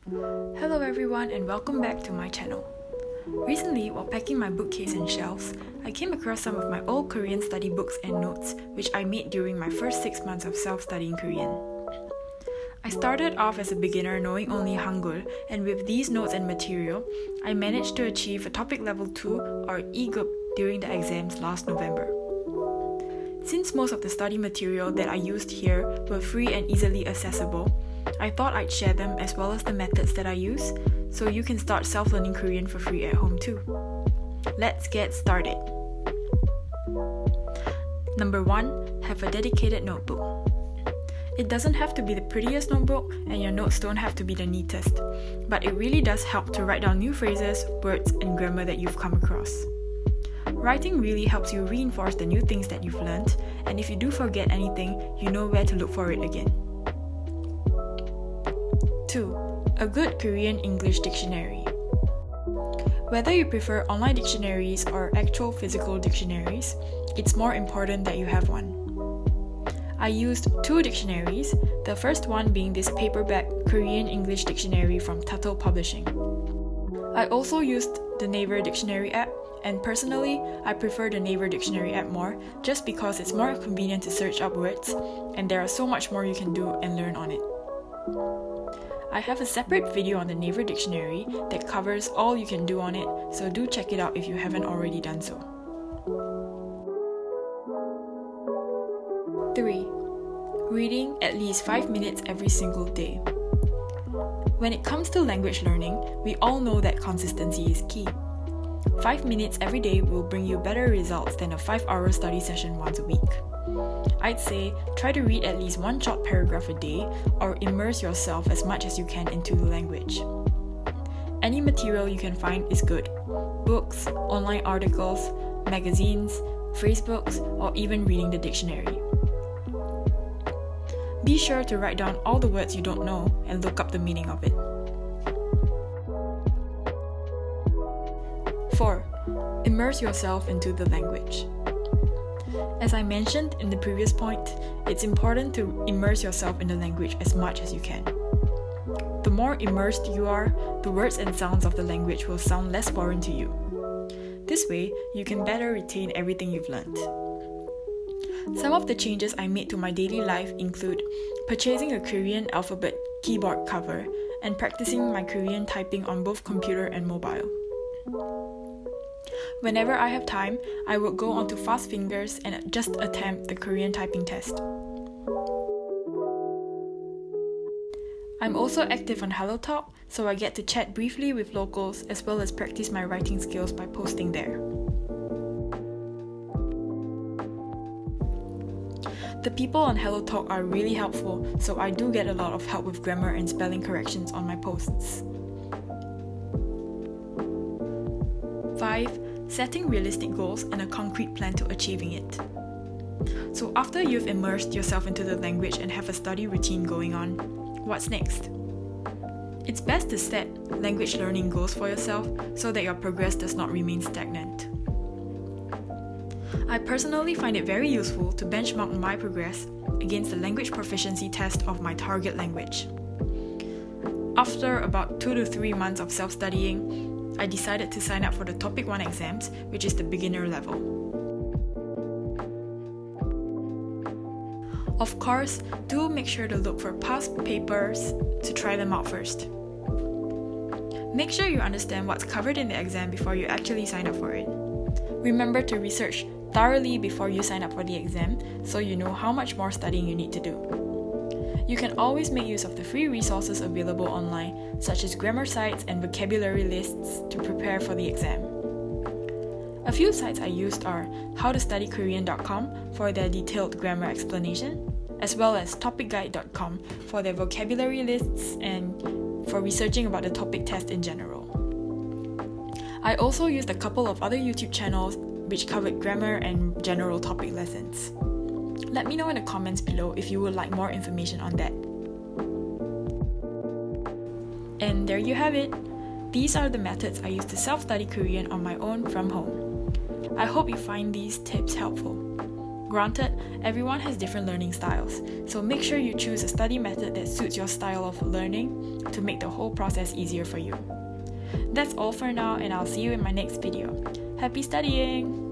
Hello everyone and welcome back to my channel. Recently, while packing my bookcase and shelves, I came across some of my old Korean study books and notes which I made during my first 6 months of self-studying Korean. I started off as a beginner knowing only Hangul, and with these notes and material, I managed to achieve a topic level 2 or E-group during the exams last November. Since most of the study material that I used here were free and easily accessible, I thought I'd share them as well as the methods that I use, so you can start self-learning Korean for free at home too. Let's get started! Number 1. Have a dedicated notebook. It doesn't have to be the prettiest notebook, and your notes don't have to be the neatest, but it really does help to write down new phrases, words, and grammar that you've come across. Writing really helps you reinforce the new things that you've learned, and if you do forget anything, you know where to look for it again. 2. A good Korean-English dictionary. Whether you prefer online dictionaries or actual physical dictionaries, it's more important that you have one. I used 2 dictionaries, the first one being this paperback Korean-English dictionary from Tuttle Publishing. I also used the Naver Dictionary app, and personally, I prefer the Naver Dictionary app more just because it's more convenient to search up words, and there are so much more you can do and learn on it. I have a separate video on the Naver Dictionary that covers all you can do on it, so do check it out if you haven't already done so. 3. Reading at least 5 minutes every single day. When it comes to language learning, we all know that consistency is key. 5 minutes every day will bring you better results than a 5-hour study session once a week. I'd say try to read at least 1 short paragraph a day or immerse yourself as much as you can into the language. Any material you can find is good. Books, online articles, magazines, phrasebooks, or even reading the dictionary. Be sure to write down all the words you don't know and look up the meaning of it. 4. Immerse yourself into the language. As I mentioned in the previous point, it's important to immerse yourself in the language as much as you can. The more immersed you are, the words and sounds of the language will sound less foreign to you. This way, you can better retain everything you've learned. Some of the changes I made to my daily life include purchasing a Korean alphabet keyboard cover and practicing my Korean typing on both computer and mobile. Whenever I have time, I would go onto Fast Fingers and just attempt the Korean typing test. I'm also active on HelloTalk, so I get to chat briefly with locals as well as practice my writing skills by posting there. The people on HelloTalk are really helpful, so I do get a lot of help with grammar and spelling corrections on my posts. 5. Setting realistic goals and a concrete plan to achieving it. So after you've immersed yourself into the language and have a study routine going on, what's next? It's best to set language learning goals for yourself so that your progress does not remain stagnant. I personally find it very useful to benchmark my progress against the language proficiency test of my target language. After about 2 to 3 months of self-studying, I decided to sign up for the Topic 1 exams, which is the beginner level. Of course, do make sure to look for past papers to try them out first. Make sure you understand what's covered in the exam before you actually sign up for it. Remember to research thoroughly before you sign up for the exam so you know how much more studying you need to do. You can always make use of the free resources available online, such as grammar sites and vocabulary lists to prepare for the exam. A few sites I used are howtostudykorean.com for their detailed grammar explanation, as well as topicguide.com for their vocabulary lists and for researching about the topic test in general. I also used a couple of other YouTube channels which covered grammar and general topic lessons. Let me know in the comments below if you would like more information on that. And there you have it. These are the methods I use to self-study Korean on my own from home. I hope you find these tips helpful. Granted, everyone has different learning styles, so make sure you choose a study method that suits your style of learning to make the whole process easier for you. That's all for now, and I'll see you in my next video. Happy studying!